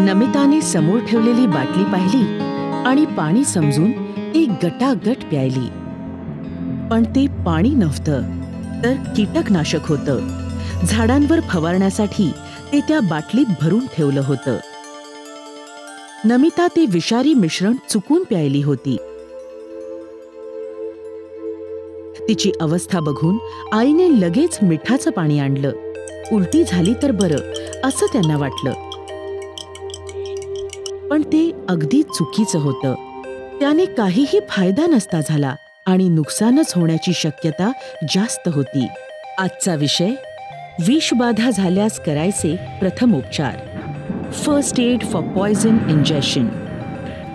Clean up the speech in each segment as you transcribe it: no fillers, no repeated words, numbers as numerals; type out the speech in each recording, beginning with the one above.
नमिताने समोर ठेवलेली बाटली पाहिली आणि पाणी समजून ती गटागट प्यायली. पण ते पाणी नव्हतं, तर कीटकनाशक होतं. झाडांवर फवारण्यासाठी ते त्या बाटलीत भरून ठेवलं होतं. नमिता ते विषारी मिश्रण चुकून प्यायली होती. तिची अवस्था बघून आईने लगेच मिठाचं पाणी आणलं. उलटी झाली तर बरं असं त्यांना वाटलं. पण ते अगदी चुकीचं होतं. त्याने काहीही फायदा नसता झाला आणि नुकसानच होण्याची शक्यता जास्त होती. आजचा विषय, विषबाधा झाल्यास करायचे प्रथम उपचार. First aid for poison injection.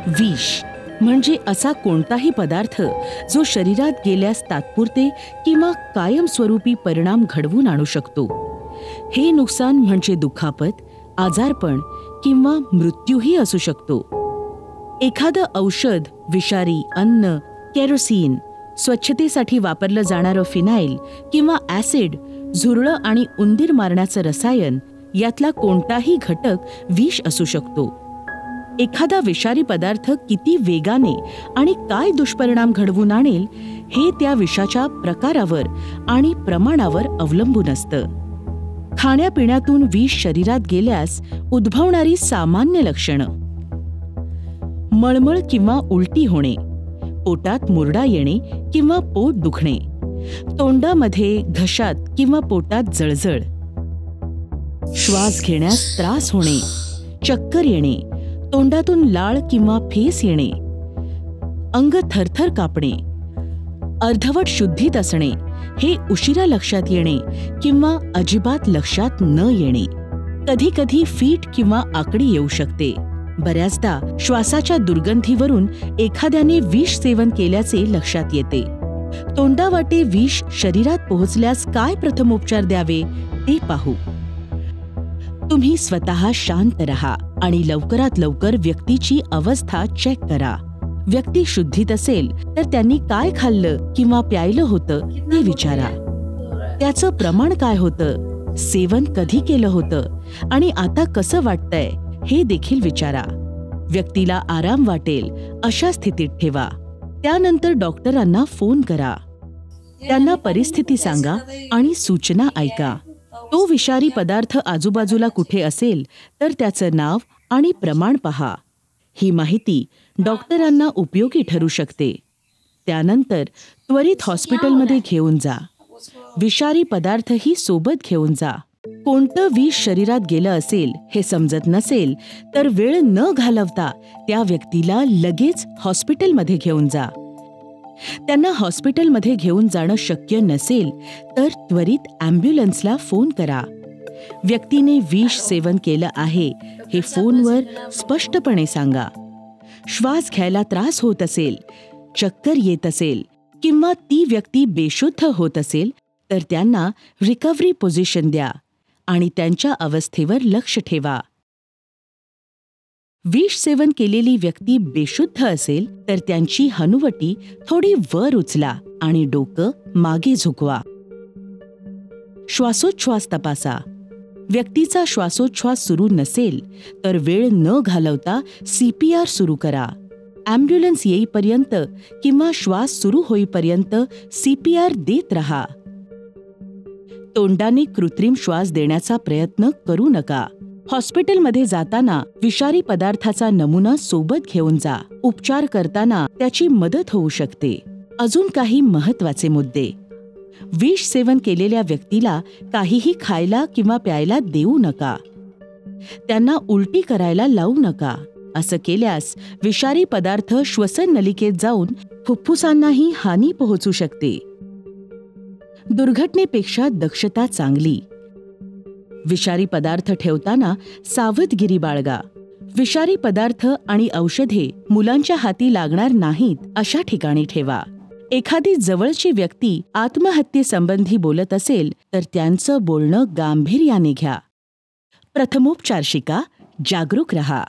विष म्हणजे असा कोणताही पदार्थ जो शरीरात गेल्यास तात्पुरते किंवा कायमस्वरूपी परिणाम घडवून आणू शकतो. हे नुकसान म्हणजे दुखापत, आजारपण किंवा मृत्यूही असू शकतो. एखादं औषध, विषारी अन्न, केरोसिन, स्वच्छतेसाठी वापरलं जाणारं फिनाईल किंवा ॲसिड, झुरळं आणि उंदीर मारण्याचं रसायन यातला कोणताही घटक विष असू शकतो. एखादा विषारी पदार्थ किती वेगाने आणि काय दुष्परिणाम घडवून आणेल हे त्या विषाच्या प्रकारावर आणि प्रमाणावर अवलंबून असतं. खाण्यापिण्यातून विष शरीरात गेल्यास उद्भवणारी सामान्य लक्षणं: मळमळ किंवा उलटी होणे, पोटात मुरडा येणे किंवा पोट दुखणे, तोंडामध्ये, घशात किंवा पोटात जळजळ, श्वास घेण्यास त्रास होणे, चक्कर येणे, तोंडातून लाळ किंवा फेस येणे, अंग थरथर कापणे, अर्धवट शुद्धीत असणे, हे उशिरा लक्षात येणे किंवा अजिबात लक्षात न येणे. कधी कधी फीट किंवा आकडी येऊ शकते. बऱ्याचदा श्वासाच्या दुर्गंधीवरून एखाद्याने विष सेवन केल्याचे लक्षात येते. तोंडावाटे विष शरीरात पोहोचल्यास काय प्रथमोपचार द्यावे ते पाहू. तुम्ही स्वतः शांत रहा आणि लवकरात लवकर व्यक्तीची अवस्था चेक करा. व्यक्ती शुद्धीत असेल तर त्यांनी काय खाल्लं किंवा प्यायलं होतं ते विचारा. त्याचं प्रमाण काय होतं, सेवन कधी केलं होतं आणि आता कसं वाटतंय हे देखील विचारा. व्यक्तीला आराम वाटेल अशा स्थितीत ठेवा. त्यानंतर डॉक्टरांना फोन करा. त्यांना परिस्थिती सांगा आणि सूचना ऐका. तो विषारी पदार्थ आजूबाजूला कुठे असेल तर त्याचं नाव आणि प्रमाण पहा. ही माहिती डॉक्टरांना उपयोगी ठरू शकते. त्यानंतर त्वरित हॉस्पिटलमध्ये घेऊन जा. विषारी पदार्थही सोबत घेऊन जा. कोणतं विष शरीरात गेलं असेल हे समजत नसेल तर वेळ न घालवता त्या व्यक्तीला लगेच हॉस्पिटलमध्ये घेऊन जा. त्यांना हॉस्पिटलमध्ये घेऊन जाणं शक्य नसेल तर त्वरित ॲम्ब्युलन्सला फोन करा. व्यक्तीने विष सेवन केलं आहे हे फोनवर स्पष्टपणे सांगा. श्वास घ्यायला त्रास होत असेल, चक्कर येत असेल किंवा ती व्यक्ती बेशुद्ध होत असेल तर त्यांना रिकव्हरी पोझिशन द्या आणि त्यांच्या अवस्थेवर लक्ष ठेवा. विष सेवन केलेली व्यक्ती बेशुद्ध असेल तर त्यांची हनुवटी थोडी वर उचला आणि डोकं मागे झुकवा. श्वासोच्छ्वास तपासा. व्यक्तीचा श्वासोच्छ्वास सुरू नसेल तर वेळ न घालवता CPR सुरू करा. ॲम्ब्युलन्स येईपर्यंत किंवा श्वास सुरू होईपर्यंत CPR देत रहा. तोंडाने कृत्रिम श्वास देण्याचा प्रयत्न करू नका. हॉस्पिटलमध्ये जाताना विषारी पदार्थाचा नमुना सोबत घेऊन जा. उपचार करताना त्याची मदत होऊ शकते. अजून काही महत्त्वाचे मुद्दे: विष सेवन केलेल्या व्यक्तीला काहीही खायला किंवा प्यायला देऊ नका. त्यांना उलटी करायला लावू नका. असं केल्यास विषारी पदार्थ श्वसन नलिकेत जाऊन फुफ्फुसांनाही हानी पोहोचू शकते. दुर्घटनेपेक्षा दक्षता चांगली. विषारी पदार्थ ठेवताना सावधगिरी बाळगा. विषारी पदार्थ आणि औषधे मुलांच्या हाती लागणार नाहीत अशा ठिकाणी ठेवा. एखादी जवळची व्यक्ती आत्महत्येसंबंधी बोलत असेल तर त्यांचं बोलणं गांभीर्याने घ्या. प्रथमोपचार शिका, जागरूक रहा.